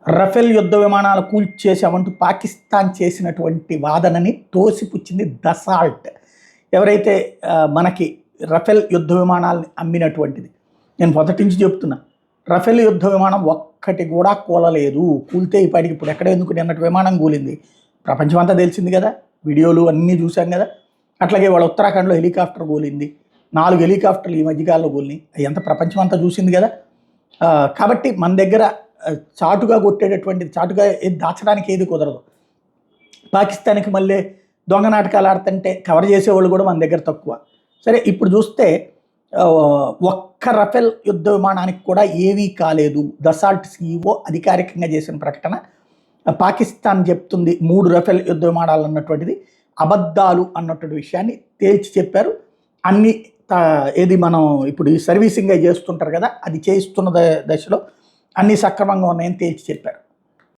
Rafale యుద్ధ విమానాలు కూల్చేసామంటూ పాకిస్తాన్ చేసినటువంటి వాదనని తోసిపుచ్చింది దసాల్ట్. ఎవరైతే మనకి రఫేల్ యుద్ధ విమానాలని అమ్మినటువంటిది. నేను మొదటి నుంచి చెప్తున్నా, రఫేల్ యుద్ధ విమానం ఒక్కటి కూడా కూలలేదు. కూలితే ఇప్పటికి ఇప్పుడు ఎక్కడ ఎందుకు నిన్నటి విమానం కూలింది ప్రపంచం అంతా తెలిసింది కదా, వీడియోలు అన్నీ చూసాం కదా. అట్లాగే వాళ్ళ ఉత్తరాఖండ్లో హెలికాప్టర్ కూలింది, 4 హెలికాప్టర్లు ఈ మధ్యకాలంలో కూలినాయి, ఎంత ప్రపంచం అంతా చూసింది కదా. కాబట్టి మన దగ్గర చాటుగా కొట్టేటటువంటిది, చాటుగా ఏది దాచడానికి ఏది కుదరదు. పాకిస్తాన్కి మళ్ళీ దొంగ నాటకాలు ఆడుతుంటే కవర్ చేసేవాళ్ళు కూడా మన దగ్గర తక్కువ. సరే, ఇప్పుడు చూస్తే ఒక్క రఫేల్ యుద్ధ విమానానికి కూడా ఏమీ కాలేదు. దసాల్ట్ CEO అధికారికంగా చేసిన ప్రకటన. పాకిస్తాన్ చెప్తుంది 3 రఫేల్ యుద్ధ విమానాలు అన్నటువంటిది అబద్ధాలు అన్నటువంటి విషయాన్ని తేల్చి చెప్పారు. అన్ని ఏది మనం ఇప్పుడు ఈ సర్వీసింగ్ చేస్తుంటారు కదా, అది చేయిస్తున్న దశలో అన్నీ సక్రమంగా ఉన్నాయని తేల్చి చెప్పారు.